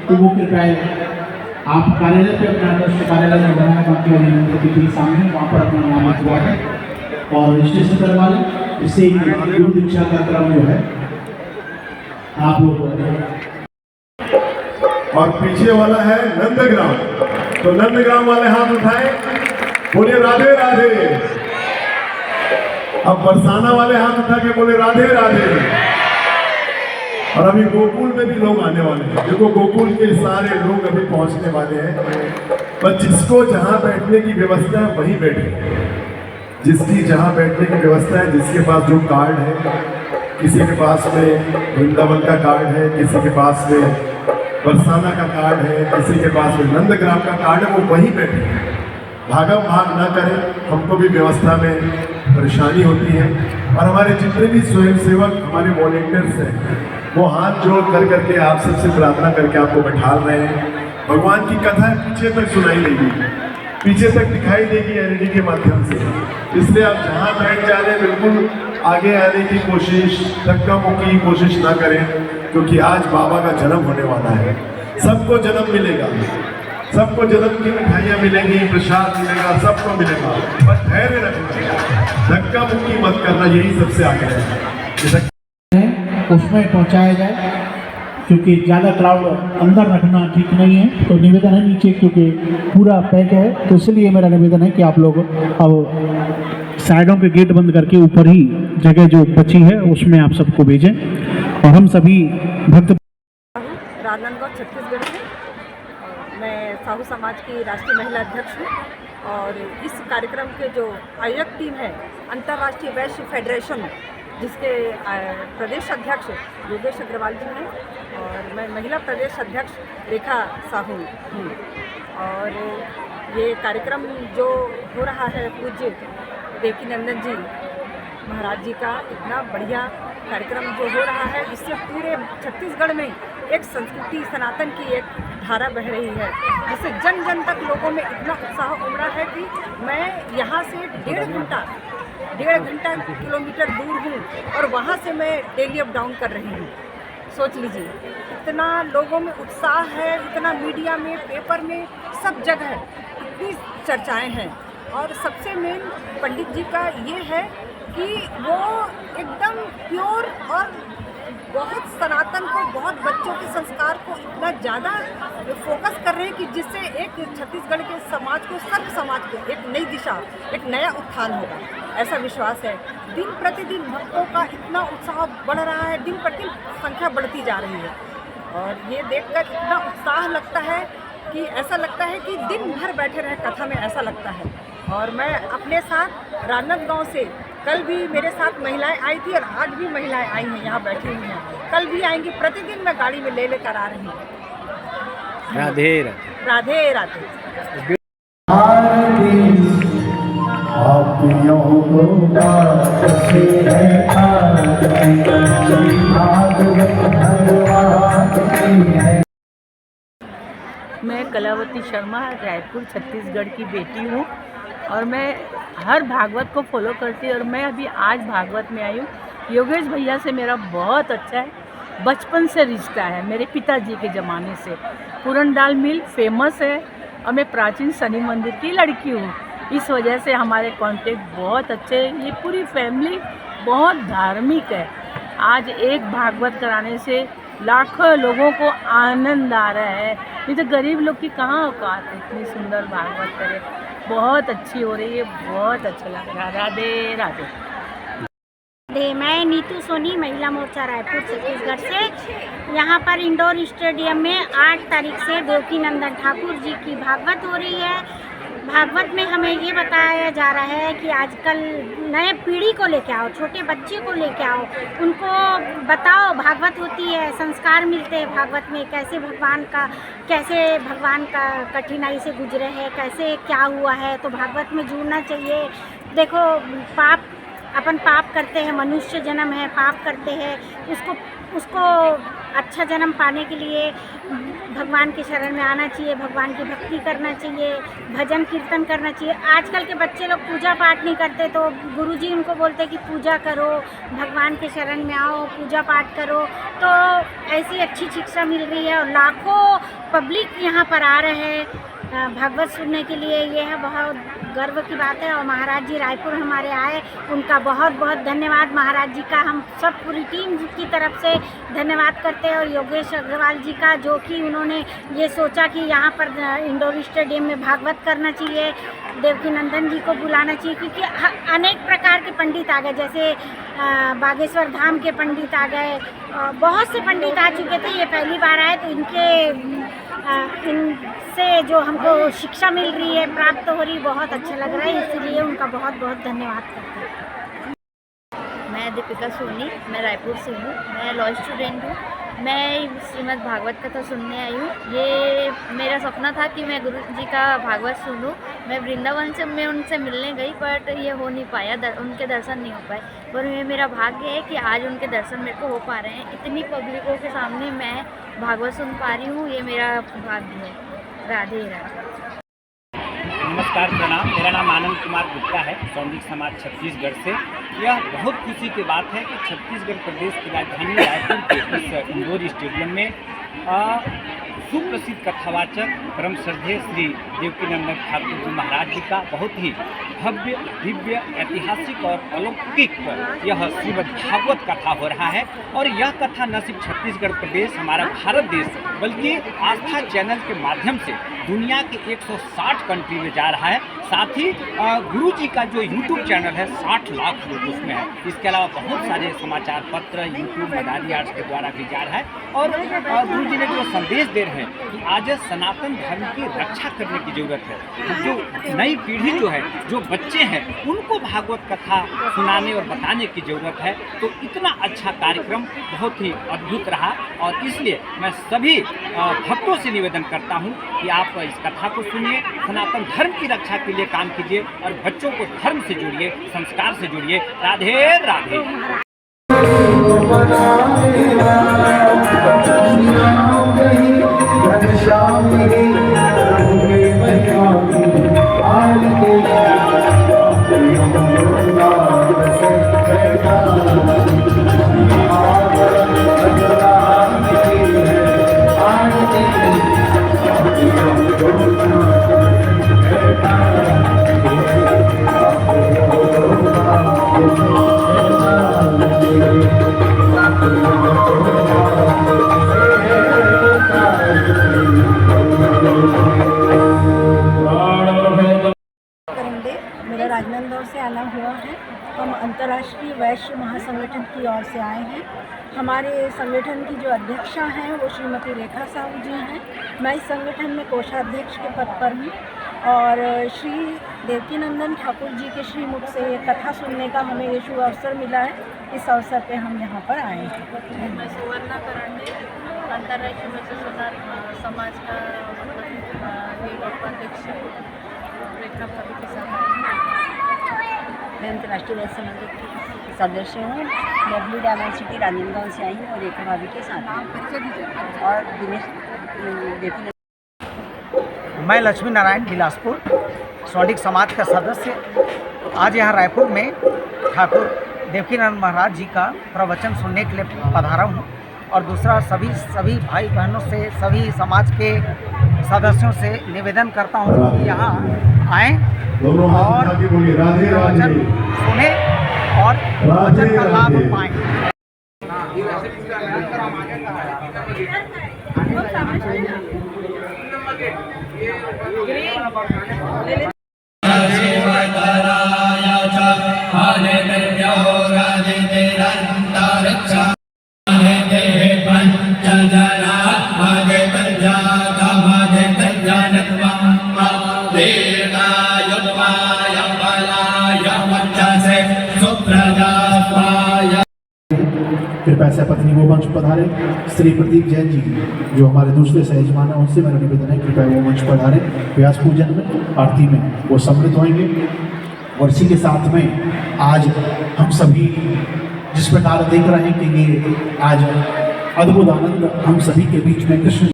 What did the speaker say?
तो वो कृपया आप कार्यालय पे अपना आदर्श कार्यालय में बनाया बाकी वाली मंदिर के सामने वहाँ पर अपना नाम लिखवा दें और रजिस्ट्रेशन करवा लें। इससे गुरु दीक्षा का क्रम जो है आप लोग और पीछे वाला है नंदग्राम, तो नंदग्राम वाले हाथ उठाए, बोले राधे राधे। अब बरसाना वाले हाथ उठा के बोले राधे राधे। और अभी गोकुल में भी लोग आने वाले हैं, देखो गोकुल के सारे लोग अभी पहुंचने वाले हैं। पर जिसको जहां बैठने की व्यवस्था है वहीं बैठे, जिसकी जहां बैठने की व्यवस्था है, जिसके पास जो कार्ड है, किसी के पास में वृंदावन का कार्ड है, किसी के पास में बरसाना का कार्ड है, किसी के पास में नंदग्राम का कार्ड है, वो वहीं बैठे। भागम भाग ना करें, हमको भी व्यवस्था में परेशानी होती है। और हमारे जितने भी स्वयंसेवक हमारे वॉलेंटियर्स हैं वो हाथ जोड़ कर करके आप सबसे प्रार्थना करके आपको बैठा रहे हैं। भगवान की कथा पीछे तक सुनाई देगी, पीछे तक दिखाई देगी एलईडी के माध्यम से। इसलिए आप जहाँ बैठ जा रहे हैं बिल्कुल आगे आने की कोशिश, धक्का मुक्की की कोशिश ना करें, क्योंकि आज बाबा का जन्म होने वाला है। सबको जन्म मिलेगा, सबको जन्म की मिठाइयाँ मिलेंगी, प्रसाद मिलेगा, सबको मिलेगा, बस धैर्य रखना, धक्का मुक्की मत करना, यही सबसे आगे है। उसमें पहुंचाया जाए, क्योंकि ज़्यादा क्राउड अंदर रखना ठीक नहीं है। तो निवेदन है नीचे, क्योंकि पूरा पैक है, तो इसलिए मेरा निवेदन है कि आप लोग अब साइडों के गेट बंद करके ऊपर ही जगह जो बची है उसमें आप सबको भेजें। और हम सभी भक्त राजनांदगांव छत्तीसगढ़ से मैं साहू समाज की राष्ट्रीय महिला अध्यक्ष हूँ और इस कार्यक्रम के जो आयोजक टीम है अंतर्राष्ट्रीय वैश्य फेडरेशन, जिसके प्रदेश अध्यक्ष योगेश अग्रवाल जी हैं और मैं महिला प्रदेश अध्यक्ष रेखा साहू हूँ। और ये कार्यक्रम जो हो रहा है पूज्य देवकीनंदन जी महाराज जी का इतना बढ़िया कार्यक्रम जो हो रहा है, इससे पूरे छत्तीसगढ़ में एक संस्कृति सनातन की एक धारा बह रही है, जिससे जन जन तक लोगों में इतना उत्साह उमड़ा है कि मैं यहाँ से 1.5 किलोमीटर दूर हूँ और वहाँ से मैं डेली अप डाउन कर रही हूँ। सोच लीजिए इतना लोगों में उत्साह है, इतना मीडिया में, पेपर में, सब जगह इतनी चर्चाएं हैं। और सबसे मेन पंडित जी का ये है कि वो एकदम प्योर और बहुत सनातन को, बहुत बच्चों के संस्कार को इतना ज़्यादा फोकस कर रहे हैं कि जिससे एक छत्तीसगढ़ के समाज को, सर्व समाज को एक नई दिशा, एक नया उत्थान होगा, ऐसा विश्वास है। दिन प्रतिदिन भक्तों का इतना उत्साह बढ़ रहा है, दिन प्रतिदिन संख्या बढ़ती जा रही है और ये देखकर इतना उत्साह लगता है कि ऐसा लगता है कि दिन भर बैठे रहे कथा में, ऐसा लगता है। और मैं अपने साथ राजनांदगांव से, कल भी मेरे साथ महिलाएं आई थी और आज भी महिलाएं आई हैं, यहाँ बैठी हुई हैं, कल भी आएंगी। प्रतिदिन मैं गाड़ी में ले लेकर आ रही हूँ। राधे राधे राधे। मैं कलावती शर्मा रायपुर छत्तीसगढ़ की बेटी हूँ और मैं हर भागवत को फॉलो करती हूँ और मैं अभी आज भागवत में आई हूँ। योगेश भैया से मेरा बहुत अच्छा है, बचपन से रिश्ता है, मेरे पिताजी के ज़माने से। पूरनडाल मिल फेमस है और मैं प्राचीन शनि मंदिर की लड़की हूँ, इस वजह से हमारे कांटेक्ट बहुत अच्छे हैं। ये पूरी फैमिली बहुत धार्मिक है। आज एक भागवत कराने से लाखों लोगों को आनंद आ रहा है, नहीं तो गरीब लोग की कहाँ औकात है इतनी सुंदर भागवत करे। बहुत अच्छी हो रही है, बहुत अच्छा लग रहा है। राधे राधे। मैं नीतू सोनी, महिला मोर्चा रायपुर छत्तीसगढ़ से। यहाँ पर इंडोर स्टेडियम में 8 तारीख से देवकीनंदन ठाकुर जी की भागवत हो रही है। भागवत में हमें ये बताया जा रहा है कि आजकल नए पीढ़ी को लेके आओ, छोटे बच्चे को लेके आओ, उनको बताओ भागवत होती है, संस्कार मिलते हैं भागवत में, कैसे भगवान का कठिनाई से गुजरे हैं, कैसे क्या हुआ है, तो भागवत में जुड़ना चाहिए। देखो पाप अपन पाप करते हैं, मनुष्य जन्म है, पाप करते हैं, उसको अच्छा जन्म पाने के लिए भगवान के शरण में आना चाहिए, भगवान की भक्ति करना चाहिए, भजन कीर्तन करना चाहिए। आजकल के बच्चे लोग पूजा पाठ नहीं करते, तो गुरुजी उनको बोलते कि पूजा करो, भगवान के शरण में आओ, पूजा पाठ करो। तो ऐसी अच्छी शिक्षा मिल रही है और लाखों पब्लिक यहाँ पर आ रहे हैं भागवत सुनने के लिए। ये है बहुत गर्व की बात है। और महाराज जी रायपुर हमारे आए, उनका बहुत बहुत धन्यवाद। महाराज जी का हम सब पूरी टीम की तरफ से धन्यवाद करते हैं, और योगेश अग्रवाल जी का, जो कि उन्होंने ये सोचा कि यहाँ पर इंडोर स्टेडियम में भागवत करना चाहिए, देवकी नंदन जी को बुलाना चाहिए, क्योंकि अनेक प्रकार के पंडित आ गए, जैसे बागेश्वर धाम के पंडित आ गए, बहुत से पंडित आ चुके थे, ये पहली बार आए, तो इनसे जो हमको शिक्षा मिल रही है, प्राप्त हो रही, बहुत अच्छा लग रहा है, इसलिए उनका बहुत बहुत धन्यवाद करते हैं। मैं दीपिका सोनी, मैं रायपुर से हूँ, मैं लॉ स्टूडेंट हूँ। मैं श्रीमद् भागवत कथा सुनने आई हूँ। ये मेरा सपना था कि मैं गुरु जी का भागवत सुनूँ। मैं वृंदावन से मैं उनसे मिलने गई, बट ये हो नहीं पाया, उनके दर्शन नहीं हो पाए। पर ये मेरा भाग्य है कि आज उनके दर्शन मेरे को हो पा रहे हैं। इतनी पब्लिकों के सामने मैं भागवत सुन पा रही हूँ, ये मेरा भाग्य है। राधे राधे। नमस्कार, प्रणाम। मेरा नाम आनंद कुमार गुप्ता है, सौंदिक समाज छत्तीसगढ़ से। यह बहुत खुशी की बात है कि छत्तीसगढ़ प्रदेश की राजधानी रायपुर के इस इंडोर स्टेडियम में सुप्रसिद्ध कथावाचक परम श्रद्धेय श्री देवकीनंदन ठाकुर जी महाराज जी का बहुत ही भव्य, दिव्य, ऐतिहासिक और अलौकिक यह श्रीमद् भागवत कथा हो रहा है। और यह कथा न सिर्फ छत्तीसगढ़ प्रदेश, हमारा भारत देश, बल्कि आस्था चैनल के माध्यम से दुनिया के 160 कंट्री में जा रहा है। साथ ही गुरु जी का जो यूट्यूब चैनल है, 60 लाख लोग उसमें है। इसके अलावा बहुत सारे समाचार पत्र यूट्यूब मदारी आर्ट्स के द्वारा भी जा रहा है। और गुरु जी ने जो संदेश दे रहे हैं कि आज सनातन धर्म की रक्षा करने की जरूरत है। जो नई पीढ़ी जो है, जो बच्चे हैं, उनको भागवत कथा सुनाने और बताने की जरूरत है। तो इतना अच्छा कार्यक्रम बहुत ही अद्भुत रहा, और इसलिए मैं सभी भक्तों से निवेदन करता हूँ कि आप इस कथा को सुनिए, सनातन धर्म की रक्षा के लिए काम कीजिए और बच्चों को धर्म से जोड़िए, संस्कार से जोड़िए। राधे राधे। मेरा राजनांदगांव से आना हुआ है। हम अंतर्राष्ट्रीय वैश्य महासंगठन की ओर से आए हैं। हमारे संगठन की जो अध्यक्षा हैं वो श्रीमती रेखा साहू जी हैं। मैं इस संगठन में कोषाध्यक्ष के पद पर हूँ, और श्री देवकीनंदन ठाकुर जी के श्रीमुख से कथा सुनने का हमें ये शुभ अवसर मिला है। इस अवसर पे हम यहाँ पर आए हैं। मैं सुवर्णा करंडे, अंतर्राष्ट्रीय वैश्य समाज का उपाध्यक्ष रेखा भाभी के साथ आई हूँ। मैं अंतर्राष्ट्रीय वैश्य समाज की सदस्य हूँ। मैं ब्लू डायमंड सिटी राजनांदगांव से आई हूँ और रेखा भाभी के साथ हूँ। और दिनेश मैं लक्ष्मी नारायण बिलासपुर सौंडिक समाज का सदस्य आज यहाँ रायपुर में ठाकुर देवकीनंदन महाराज जी का प्रवचन सुनने के लिए पधारा हूँ। और दूसरा सभी भाई बहनों से, सभी समाज के सदस्यों से निवेदन करता हूँ कि यहाँ आएँ और प्रवचन सुने और प्रवचन का लाभ पाएँ। कृपया से पत्नी वो मंच पधारे। श्री प्रदीप जैन जी जो हमारे दूसरे सहजमान हैं, उनसे मेरा निवेदन है कृपया वो मंच पधारे। व्यास पूजन में, आरती में वो सम्मिलित होंगे। और इसी के साथ में आज हम सभी जिस प्रकार देख रहे हैं कि ये आज अद्भुत आनंद हम सभी के बीच में कृष्ण